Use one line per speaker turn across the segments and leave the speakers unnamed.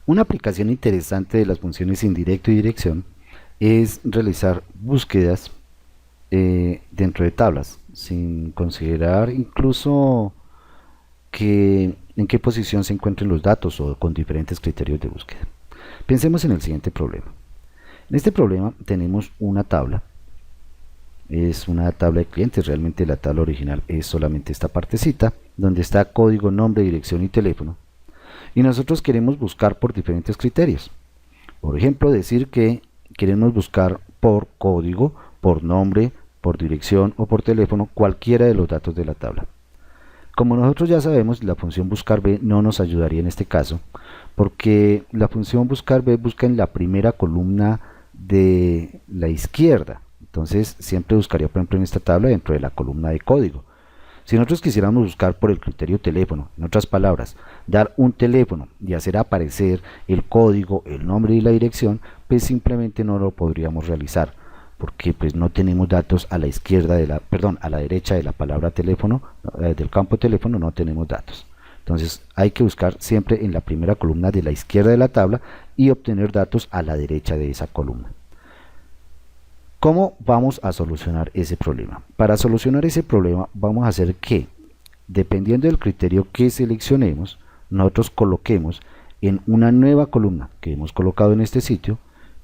Una aplicación interesante de las funciones indirecto y dirección es realizar búsquedas dentro de tablas, sin considerar incluso en qué posición se encuentren los datos o con diferentes criterios de búsqueda. Pensemos en el siguiente problema. En este problema tenemos una tabla, es una tabla de clientes, realmente la tabla original es solamente esta partecita, donde está código, nombre, dirección y teléfono, y nosotros queremos buscar por diferentes criterios. Por ejemplo, decir que queremos buscar por código, por nombre, por dirección o por teléfono cualquiera de los datos de la tabla. Como nosotros ya sabemos, la función buscar b no nos ayudaría en este caso, porque la función buscar b busca en la primera columna de la izquierda. Entonces siempre buscaría, por ejemplo, en esta tabla dentro de la columna de código. Si nosotros quisiéramos buscar por el criterio teléfono, en otras palabras, dar un teléfono y hacer aparecer el código, el nombre y la dirección, pues simplemente no lo podríamos realizar, porque pues no tenemos datos a la izquierda de a la derecha de la palabra teléfono, del campo teléfono no tenemos datos. Entonces hay que buscar siempre en la primera columna de la izquierda de la tabla y obtener datos a la derecha de esa columna. ¿Cómo vamos a solucionar ese problema? Para solucionar ese problema vamos a hacer que, dependiendo del criterio que seleccionemos, nosotros coloquemos en una nueva columna que hemos colocado en este sitio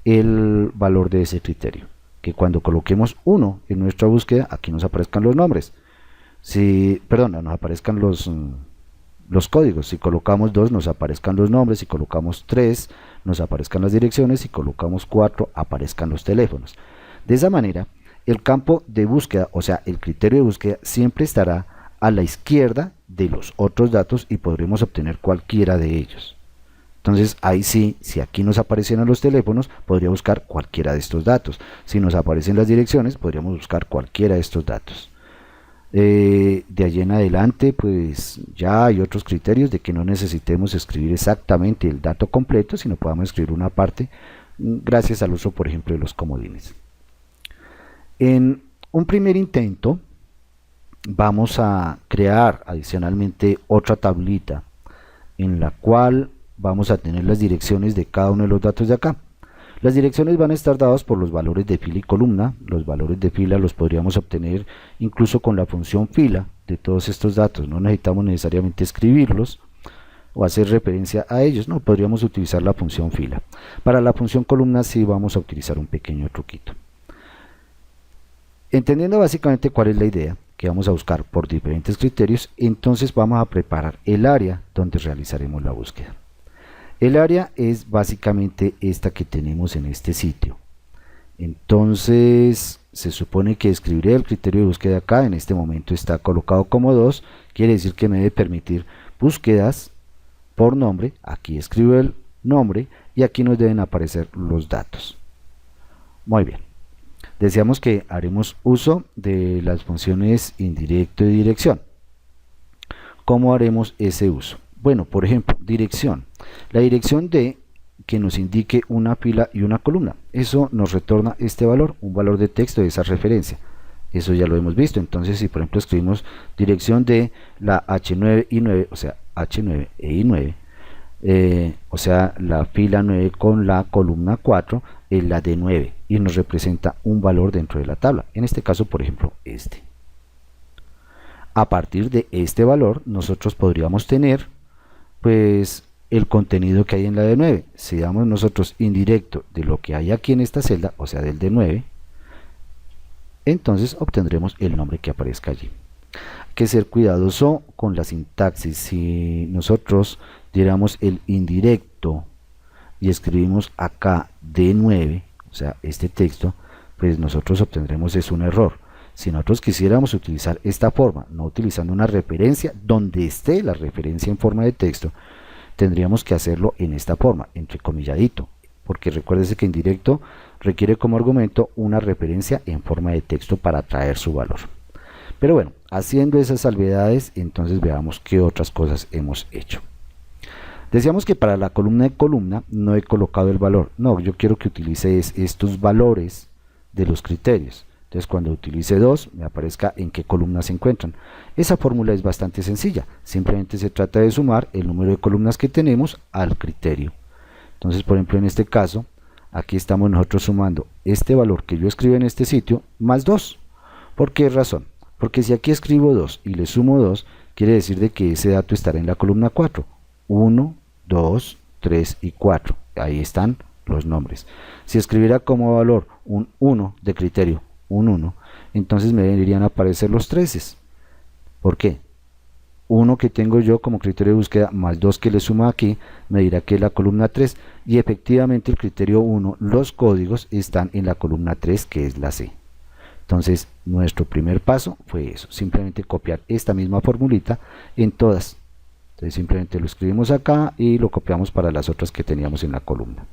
el valor de ese criterio. Que cuando coloquemos 1 en nuestra búsqueda, aquí nos aparezcan los nombres. Nos aparezcan los códigos. Si colocamos 2 nos aparezcan los nombres, si colocamos 3 nos aparezcan las direcciones, si colocamos 4 aparezcan los teléfonos. De esa manera, el campo de búsqueda, o sea, el criterio de búsqueda, siempre estará a la izquierda de los otros datos y podremos obtener cualquiera de ellos. Entonces, ahí sí, si aquí nos aparecieran los teléfonos, podría buscar cualquiera de estos datos. Si nos aparecen las direcciones, podríamos buscar cualquiera de estos datos. De allí en adelante, pues ya hay otros criterios de que no necesitemos escribir exactamente el dato completo, sino podamos escribir una parte gracias al uso, por ejemplo, de los comodines. En un primer intento vamos a crear adicionalmente otra tablita en la cual vamos a tener las direcciones de cada uno de los datos de acá. Las direcciones van a estar dadas por los valores de fila y columna. Los valores de fila los podríamos obtener incluso con la función fila de todos estos datos. No necesitamos necesariamente escribirlos o hacer referencia a ellos, no, podríamos utilizar la función fila. Para la función columna sí vamos a utilizar un pequeño truquito. Entendiendo básicamente cuál es la idea, que vamos a buscar por diferentes criterios, entonces vamos a preparar el área donde realizaremos la búsqueda. El área es básicamente esta que tenemos en este sitio. Entonces se supone que escribiré el criterio de búsqueda acá, en este momento está colocado como 2, quiere decir que me debe permitir búsquedas por nombre, aquí escribo el nombre y aquí nos deben aparecer los datos. Muy bien. Decíamos que haremos uso de las funciones indirecto y dirección. ¿Cómo haremos ese uso? Bueno, por ejemplo, dirección. La dirección de que nos indique una fila y una columna. Eso nos retorna este valor, un valor de texto de esa referencia. Eso ya lo hemos visto. Entonces, si por ejemplo escribimos dirección de la H9 y 9, o sea, H9 e I9, o sea, la fila 9 con la columna 4 es la de 9 y nos representa un valor dentro de la tabla, en este caso por ejemplo este. A partir de este valor nosotros podríamos tener pues el contenido que hay en la de 9. Si damos nosotros indirecto de lo que hay aquí en esta celda, o sea del de 9, entonces obtendremos el nombre que aparezca allí. Hay que ser cuidadoso con la sintaxis. Si nosotros diéramos el indirecto y escribimos acá D9, o sea este texto, pues nosotros obtendremos es un error. Si nosotros quisiéramos utilizar esta forma, no utilizando una referencia donde esté la referencia en forma de texto, tendríamos que hacerlo en esta forma, entrecomilladito, porque recuérdese que indirecto requiere como argumento una referencia en forma de texto para traer su valor. Pero bueno, haciendo esas salvedades, entonces veamos qué otras cosas hemos hecho. Decíamos que para la columna de columna no he colocado el valor. No, yo quiero que utilice estos valores de los criterios. Entonces cuando utilice 2 me aparezca en qué columnas se encuentran. Esa fórmula es bastante sencilla. Simplemente se trata de sumar el número de columnas que tenemos al criterio. Entonces, por ejemplo, en este caso, aquí estamos nosotros sumando este valor que yo escribo en este sitio más 2. ¿Por qué razón? Porque si aquí escribo 2 y le sumo 2, quiere decir de que ese dato estará en la columna 4. 1, 2, 3 y 4. Ahí están los nombres. Si escribiera como valor un 1 de criterio, un 1, entonces me deberían aparecer los 13. ¿Por qué? 1 que tengo yo como criterio de búsqueda más 2 que le sumo aquí me dirá que es la columna 3, y efectivamente el criterio 1, los códigos están en la columna 3, que es la C. Entonces nuestro primer paso fue eso, simplemente copiar esta misma formulita en todas. Entonces simplemente lo escribimos acá y lo copiamos para las otras que teníamos en la columna.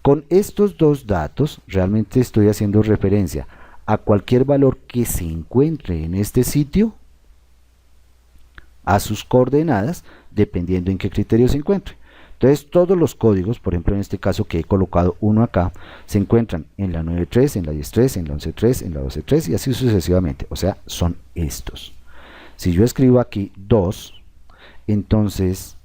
Con estos dos datos realmente estoy haciendo referencia a cualquier valor que se encuentre en este sitio, a sus coordenadas, dependiendo en qué criterio se encuentre. Entonces todos los códigos, por ejemplo en este caso que he colocado uno acá, se encuentran en la 9.3, en la 10.3, en la 11.3, en la 12.3 y así sucesivamente, o sea, son estos. Si yo escribo aquí 2, entonces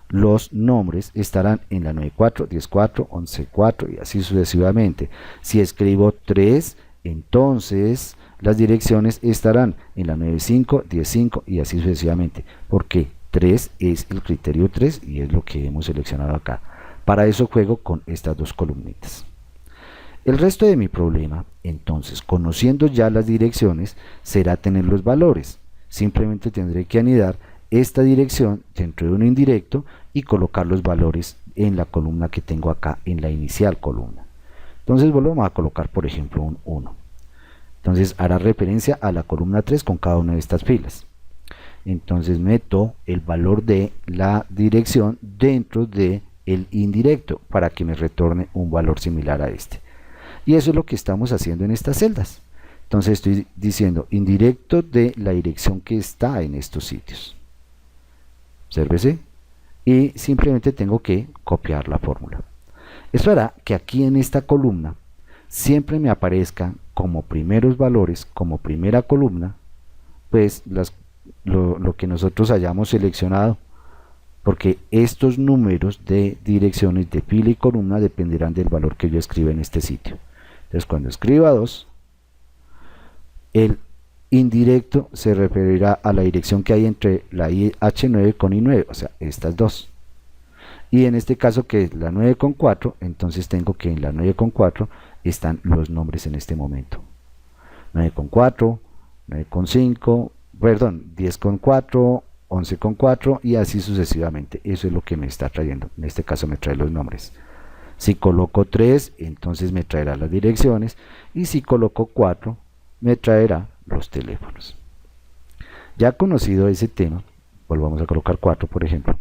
los nombres estarán en la 9.4, 10.4, 11.4 y así sucesivamente. Si escribo 3, entonces las direcciones estarán en la 9.5, 10.5 y así sucesivamente. ¿Por qué? 3 es el criterio 3 y es lo que hemos seleccionado acá. Para eso juego con estas dos columnitas. El resto de mi problema, entonces, conociendo ya las direcciones, será tener los valores. Simplemente tendré que anidar esta dirección dentro de un indirecto y colocar los valores en la columna que tengo acá, en la inicial columna. Entonces volvemos a colocar, por ejemplo, un 1. Entonces hará referencia a la columna 3 con cada una de estas filas. Entonces meto el valor de la dirección dentro de el indirecto para que me retorne un valor similar a este. Y eso es lo que estamos haciendo en estas celdas. Entonces estoy diciendo indirecto de la dirección que está en estos sitios. Obsérvese. Y simplemente tengo que copiar la fórmula. Esto hará que aquí en esta columna siempre me aparezcan como primeros valores, como primera columna, pues lo que nosotros hayamos seleccionado, porque estos números de direcciones de fila y columna dependerán del valor que yo escriba en este sitio. Entonces cuando escriba 2, el indirecto se referirá a la dirección que hay entre la H9 con I9, o sea, estas dos. Y en este caso que es la 9 con 4, entonces tengo que en la 9 con 4 están los nombres en este momento. 9 con 4, 9 con 5, perdón, 10 con 4, 11 con 4 y así sucesivamente. Eso es lo que me está trayendo. En este caso me trae los nombres. Si coloco 3, entonces me traerá las direcciones, y si coloco 4, me traerá los teléfonos. Ya conocido ese tema, volvamos a colocar 4, por ejemplo.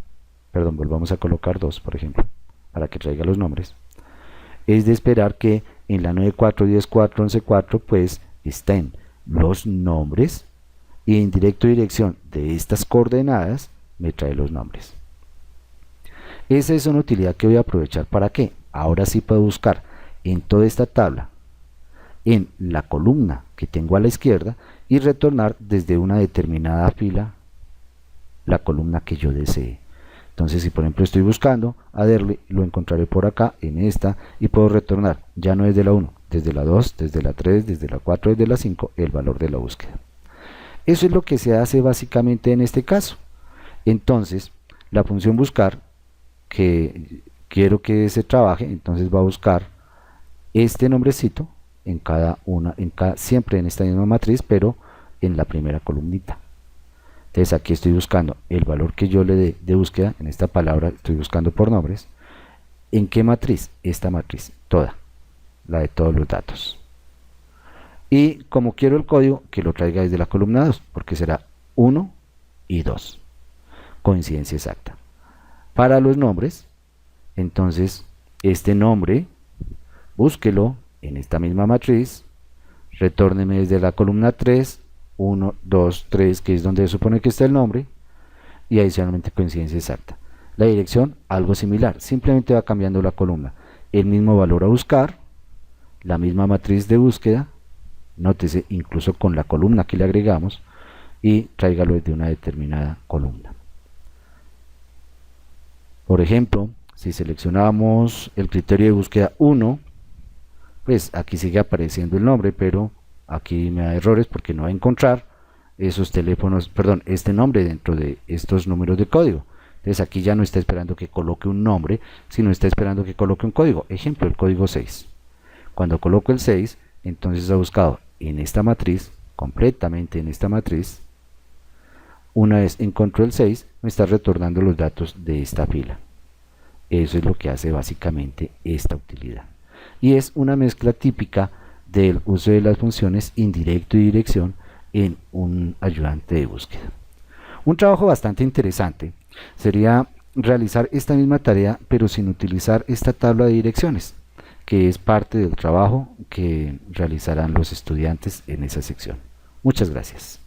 Perdón, volvamos a colocar 2, por ejemplo, para que traiga los nombres. Es de esperar que en la 9.4, 10.4, 11.4, pues estén los nombres, y en directo dirección de estas coordenadas me trae los nombres. Esa es una utilidad que voy a aprovechar. ¿Para qué? Ahora sí puedo buscar en toda esta tabla, en la columna que tengo a la izquierda, y retornar desde una determinada fila la columna que yo desee. Entonces si por ejemplo estoy buscando a Derly, lo encontraré por acá en esta y puedo retornar ya no desde la 1, desde la 2, desde la 3, desde la 4, desde la 5 el valor de la búsqueda. Eso es lo que se hace básicamente en este caso. Entonces la función buscar, que quiero que se trabaje, entonces va a buscar este nombrecito en cada una, siempre en esta misma matriz, pero en la primera columnita. Entonces aquí estoy buscando el valor que yo le dé de búsqueda, en esta palabra estoy buscando por nombres. ¿En qué matriz? Esta matriz, toda, la de todos los datos. Y como quiero el código, que lo traiga desde la columna 2, porque será 1 y 2. Coincidencia exacta. Para los nombres, entonces este nombre, búsquelo en esta misma matriz, retórneme desde la columna 3, 1, 2, 3, que es donde se supone que está el nombre, y adicionalmente coincidencia exacta. La dirección, algo similar, simplemente va cambiando la columna. El mismo valor a buscar, la misma matriz de búsqueda, nótese incluso con la columna que le agregamos, y tráigalo desde una determinada columna. Por ejemplo, Si seleccionamos el criterio de búsqueda 1, pues aquí sigue apareciendo el nombre, pero aquí me da errores porque no va a encontrar esos teléfonos, perdón, este nombre dentro de estos números de código. Entonces aquí ya no está esperando que coloque un nombre, sino está esperando que coloque un código. Ejemplo, el código 6. Cuando coloco el 6, entonces ha buscado en esta matriz, completamente en esta matriz. Una vez encontró el 6, me está retornando los datos de esta fila. Eso es lo que hace básicamente esta utilidad. Y es una mezcla típica del uso de las funciones indirecto y dirección en un ayudante de búsqueda. Un trabajo bastante interesante sería realizar esta misma tarea, pero sin utilizar esta tabla de direcciones, que es parte del trabajo que realizarán los estudiantes en esa sección. Muchas gracias.